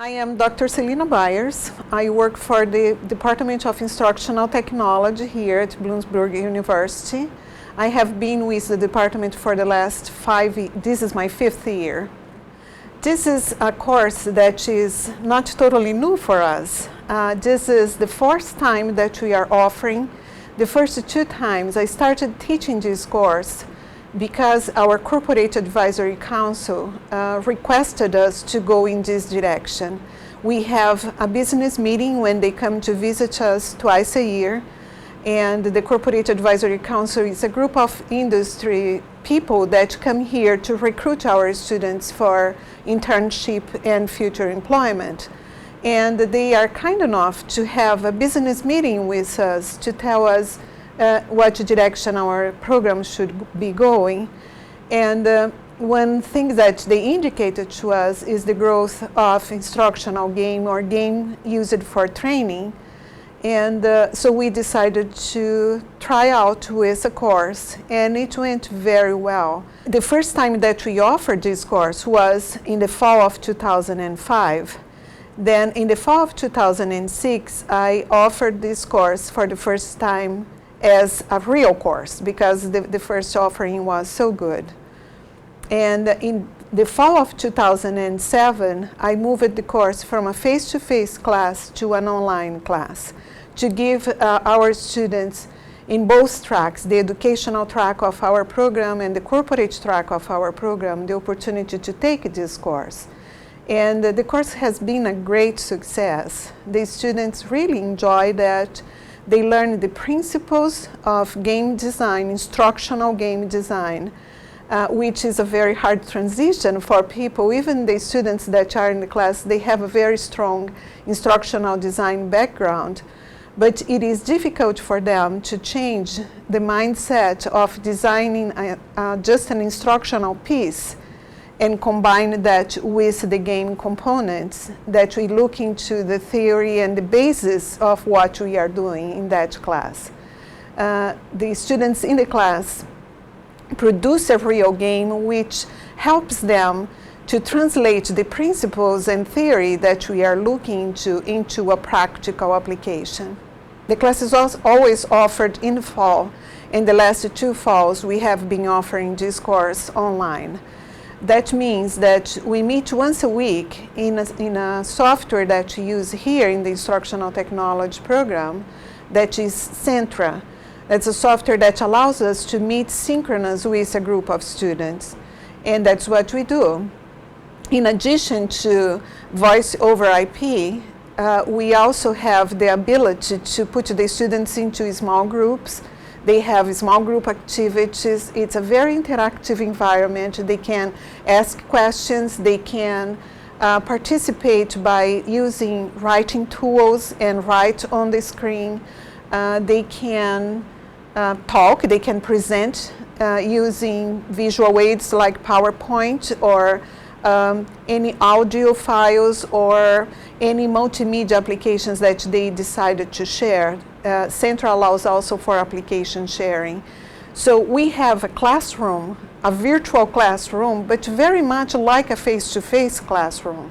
I am Dr. Celina Byers. I work for the Department of Instructional Technology here at Bloomsburg University. I have been with the department for the last 5 years. This is my 5th year. This is a course that is not totally new for us. This is the 4th time that we are offering. The first 2 times I started teaching this course because our Corporate Advisory Council requested us to go in this direction. We have a business meeting when they come to visit us twice a year, and the Corporate Advisory Council is a group of industry people that come here to recruit our students for internship and future employment. And they are kind enough to have a business meeting with us to tell us what direction our program should be going. And one thing that they indicated to us is the growth of instructional game or game used for training. And so we decided to try out with a course, and it went very well. The first time that we offered this course was in the fall of 2005. Then in the fall of 2006, I offered this course for the first time as a real course because the first offering was so good. And in the fall of 2007, I moved the course from a face-to-face class to an online class to give our students in both tracks, the educational track of our program and the corporate track of our program, the opportunity to take this course. And the course has been a great success. The students really enjoy that. They learn the principles of game design, instructional game design, which is a very hard transition for people. Even the students that are in the class, they have a very strong instructional design background, but it is difficult for them to change the mindset of designing just an instructional piece and combine that with the game components, that we look into the theory and the basis of what we are doing in that class. The students in the class produce a real game which helps them to translate the principles and theory that we are looking into a practical application. The class is always offered in the fall. In the last 2 falls, we have been offering this course online. That means that we meet once a week in a software that we use here in the Instructional Technology program that is Centra. That's a software that allows us to meet synchronous with a group of students. And that's what we do. In addition to voice over IP, we also have the ability to put the students into small groups. They have small group activities. It's a very interactive environment. They can ask questions. They can participate by using writing tools and write on the screen. They can talk. They can present using visual aids like PowerPoint or any audio files or any multimedia applications that they decided to share. Centra allows also for application sharing. So we have a classroom, a virtual classroom, but very much like a face-to-face classroom.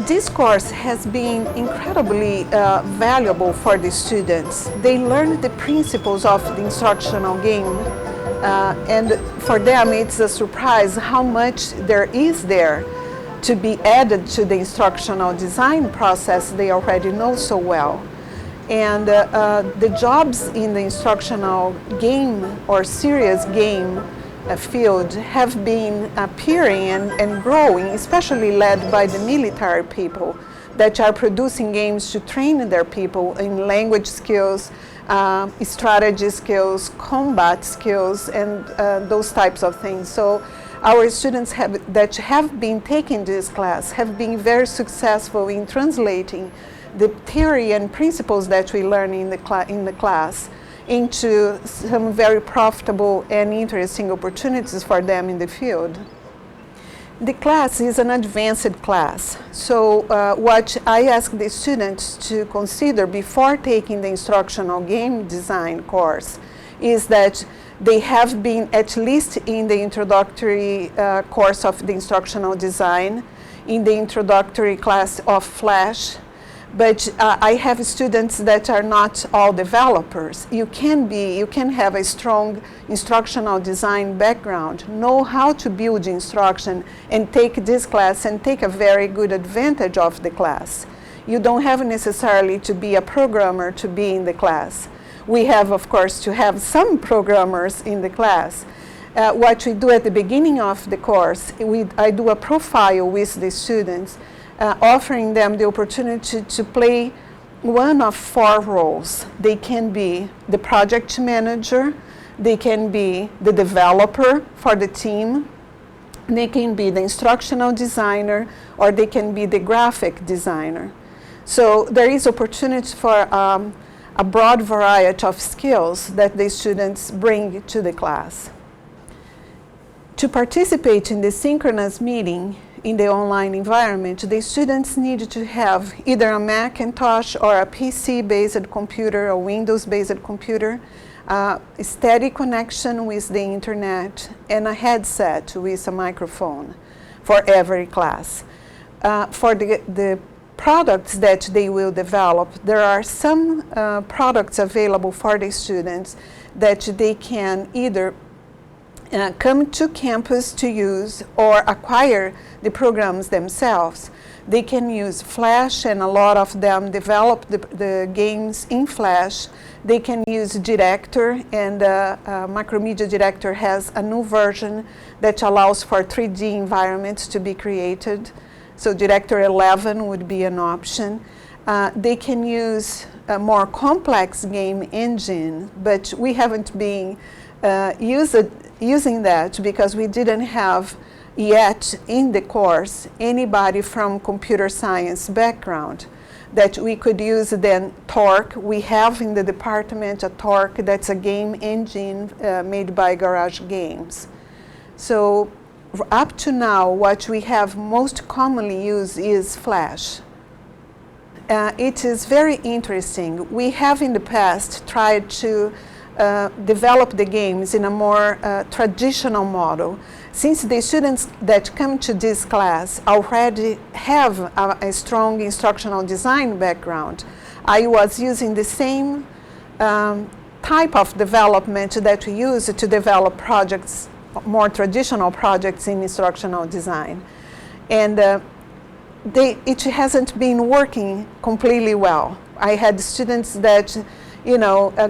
This course has been incredibly valuable for the students. They learn the principles of the instructional game, and for them it's a surprise how much there is there to be added to the instructional design process they already know so well. And the jobs in the instructional game or serious game field have been appearing and growing, especially led by the military people that are producing games to train their people in language skills, strategy skills, combat skills, and those types of things. So our students that have been taking this class have been very successful in translating the theory and principles that we learn in the class into some very profitable and interesting opportunities for them in the field. The class is an advanced class. So what I ask the students to consider before taking the instructional game design course is that they have been at least in the introductory course of the instructional design, in the introductory class of Flash. But I have students that are not all developers. You can have a strong instructional design background, know how to build instruction, and take this class and take a very good advantage of the class. You don't have necessarily to be a programmer to be in the class. We have, of course, to have some programmers in the class. What we do at the beginning of the course, I do a profile with the students, offering them the opportunity to play one of 4 roles. They can be the project manager, they can be the developer for the team, they can be the instructional designer, or they can be the graphic designer. So there is opportunity for a broad variety of skills that the students bring to the class. To participate in the synchronous meeting in the online environment, the students need to have either a Macintosh or a PC-based computer, a Windows-based computer, a steady connection with the internet, and a headset with a microphone for every class. For the products that they will develop, there are some products available for the students that they can either come to campus to use or acquire the programs themselves. They can use Flash, and a lot of them develop the games in Flash. They can use Director, and Macromedia Director has a new version that allows for 3D environments to be created. So Director 11 would be an option. They can use a more complex game engine, but we haven't been using that because we didn't have yet in the course anybody from computer science background that we could use. Then Torque, we have in the department a Torque that's a game engine made by Garage Games. So up to now, what we have most commonly used is Flash. It is very interesting. We have in the past tried to develop the games in a more traditional model. Since the students that come to this class already have a strong instructional design background, I was using the same type of development that we use to develop projects, more traditional projects in instructional design. And it hasn't been working completely well. I had students that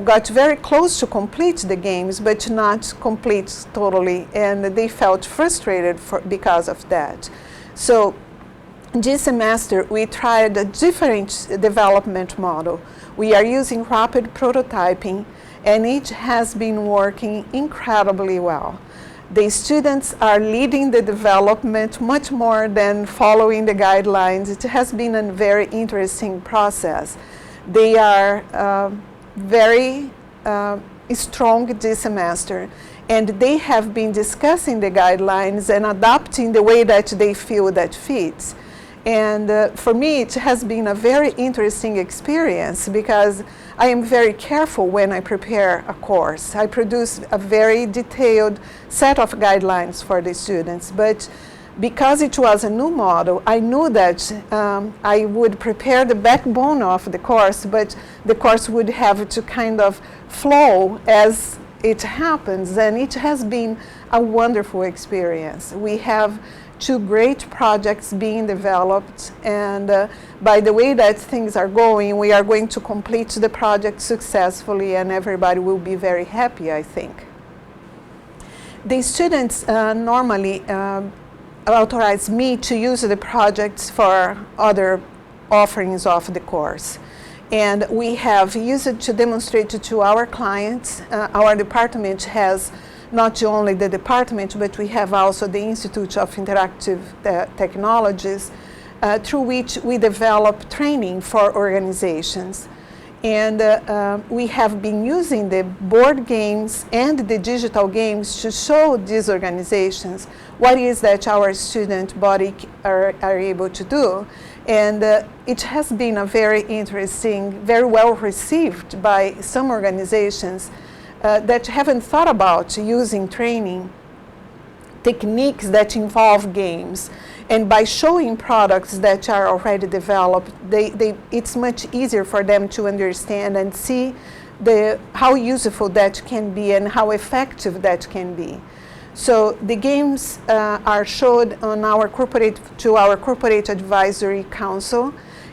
got very close to complete the games, but not complete totally, and they felt frustrated because of that. So this semester, we tried a different development model. We are using rapid prototyping, and it has been working incredibly well. The students are leading the development much more than following the guidelines. It has been a very interesting process. They are very strong this semester, and they have been discussing the guidelines and adapting the way that they feel that fits. And for me, it has been a very interesting experience because I am very careful when I prepare a course. I produce a very detailed set of guidelines for the students, but because it was a new model, I knew that I would prepare the backbone of the course, but the course would have to kind of flow as it happens, and it has been a wonderful experience. We have 2 great projects being developed, and by the way that things are going, we are going to complete the project successfully, and everybody will be very happy, I think. The students normally authorize me to use the projects for other offerings of the course. And we have used it to demonstrate to our clients. Our department has not only the department, but we have also the Institute of Interactive Technologies, through which we develop training for organizations. And we have been using the board games and the digital games to show these organizations what is that our student body are able to do. And it has been a very interesting, very well received by some organizations that haven't thought about using training techniques that involve games. And by showing products that are already developed, it's much easier for them to understand and see how useful that can be and how effective that can be. So the games are showed on to our corporate advisory council.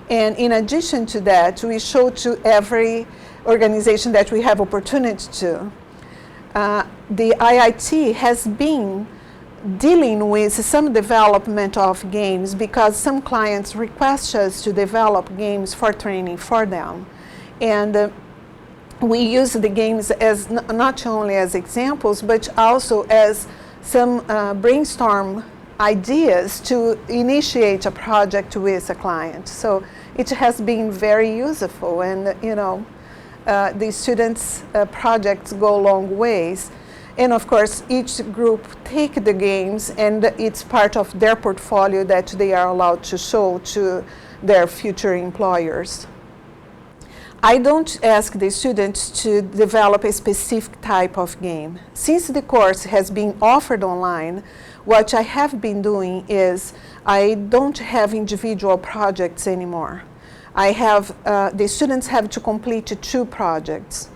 And in addition to that, we show to every organization that we have opportunity to. The IIT has been dealing with some development of games because some clients request us to develop games for training for them. And we use the games as not only as examples, but also as some brainstorm ideas to initiate a project with a client. So it has been very useful, and the students' projects go long ways. And of course, each group take the games, and it's part of their portfolio that they are allowed to show to their future employers. I don't ask the students to develop a specific type of game. Since the course has been offered online, what I have been doing is I don't have individual projects anymore. The students have to complete 2 projects.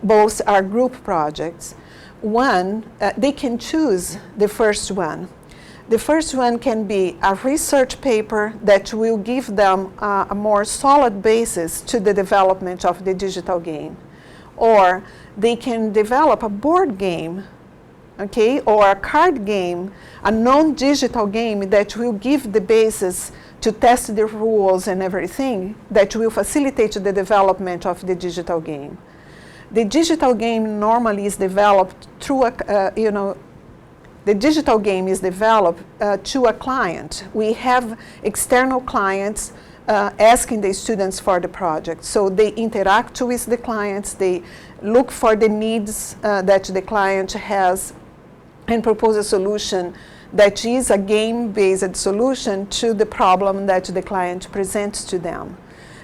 Both are group projects. One, they can choose the first one. The first one can be a research paper that will give them a more solid basis to the development of the digital game. Or they can develop a board game, okay, or a card game, a non-digital game that will give the basis to test the rules and everything that will facilitate the development of the digital game. The digital game normally is developed through the digital game is developed to a client. We have external clients asking the students for the project. So they interact with the clients, they look for the needs that the client has and propose a solution that is a game-based solution to the problem that the client presents to them.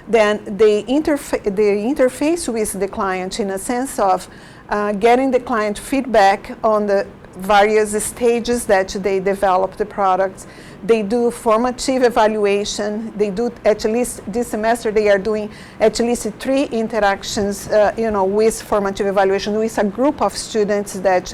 Then they interface with the client in a sense of getting the client feedback on the various stages that they develop the products. They do formative evaluation. They do at least this semester they are doing at least 3 interactions with formative evaluation with a group of students that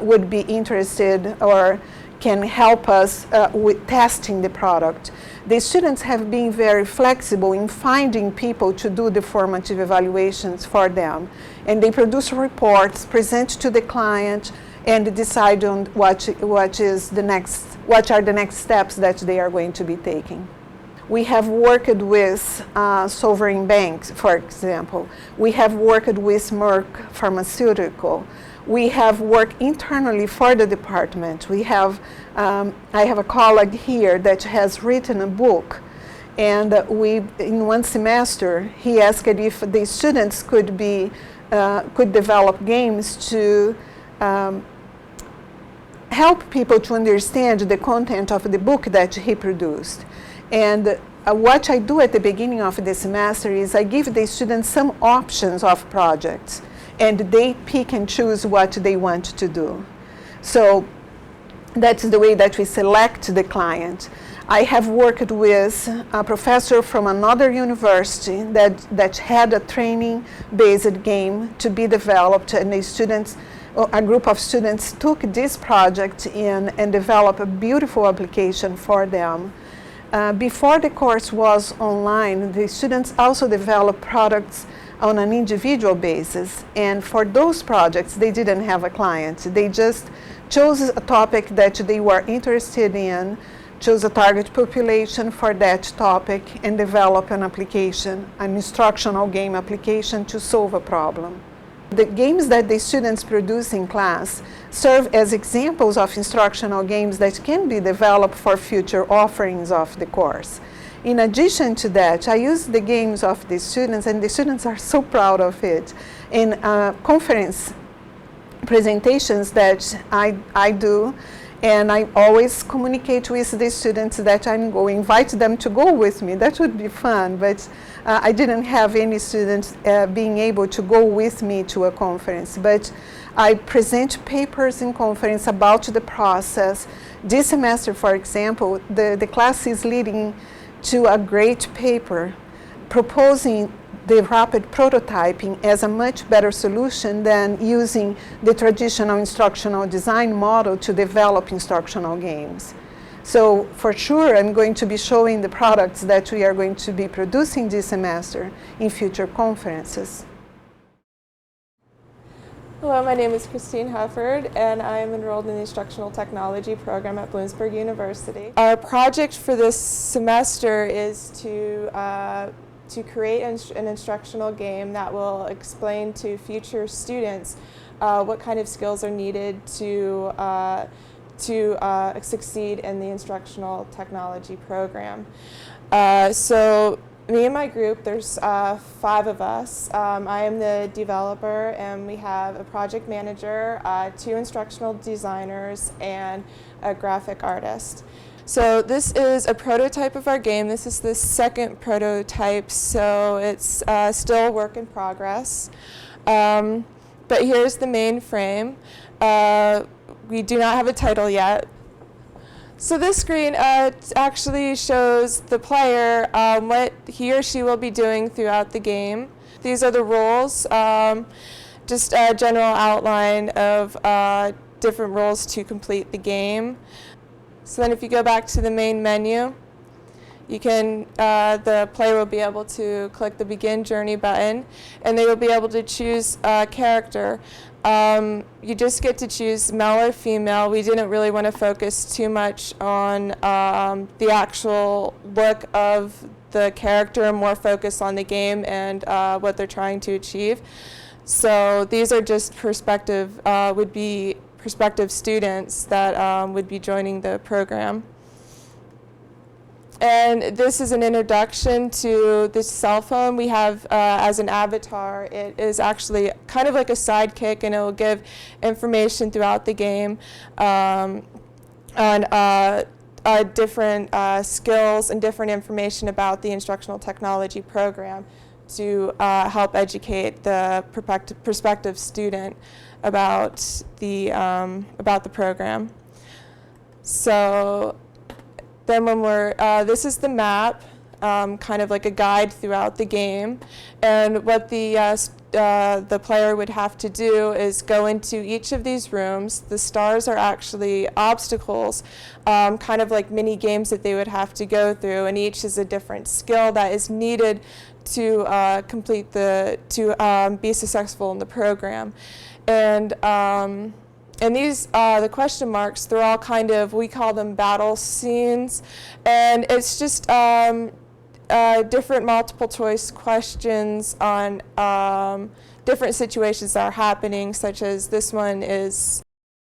would be interested or can help us with testing the product. The students have been very flexible in finding people to do the formative evaluations for them. And they produce reports, present to the client, and decide on what are the next steps that they are going to be taking. We have worked with sovereign banks, for example. We have worked with Merck Pharmaceutical. We have worked internally for the department. I have a colleague here that has written a book, and in one semester, he asked if the students could develop games to help people to understand the content of the book that he produced. And what I do at the beginning of the semester is I give the students some options of projects, and they pick and choose what they want to do. So that's the way that we select the client. I have worked with a professor from another university that had a training-based game to be developed, and a group of students took this project in and developed a beautiful application for them. Before the course was online, the students also developed products on an individual basis, and for those projects they didn't have a client. They just chose a topic that they were interested in, chose a target population for that topic, and develop an application, an instructional game application to solve a problem. The games that the students produce in class serve as examples of instructional games that can be developed for future offerings of the course. In addition to that, I use the games of the students, and the students are so proud of it. In conference presentations that I do, and I always communicate with the students that I'm going, invite them to go with me. That would be fun, but I didn't have any students being able to go with me to a conference, but I present papers in conference about the process. This semester, for example, the class is leading to a great paper proposing the rapid prototyping as a much better solution than using the traditional instructional design model to develop instructional games. So for sure, I'm going to be showing the products that we are going to be producing this semester in future conferences. Hello, my name is Christine Hufford, and I am enrolled in the Instructional Technology program at Bloomsburg University. Our project for this semester is to create an instructional game that will explain to future students what kind of skills are needed to succeed in the Instructional Technology program. So me and my group, there's 5 of us. I am the developer, and we have a project manager, 2 instructional designers, and a graphic artist. So this is a prototype of our game. This is the second prototype, so it's still a work in progress. But here's the main frame. We do not have a title yet. So this screen actually shows the player what he or she will be doing throughout the game. These are the roles, just a general outline of different roles to complete the game. So then if you go back to the main menu, you can, the player will be able to click the Begin Journey button, and they will be able to choose a character. You just get to choose male or female. We didn't really want to focus too much on the actual look of the character, and more focus on the game and what they're trying to achieve. So these are just prospective students that would be joining the program. And this is an introduction to this cell phone we have as an avatar. It is actually kind of like a sidekick, and it will give information throughout the game on different skills and different information about the Instructional Technology program to help educate the prospective student about the program. So then when this is the map, kind of like a guide throughout the game, and what the player would have to do is go into each of these rooms. The stars are actually obstacles, kind of like mini games that they would have to go through, and each is a different skill that is needed to be successful in the program. And these, the question marks, they're all kind of, we call them battle scenes, and it's just different multiple choice questions on different situations that are happening, such as this one is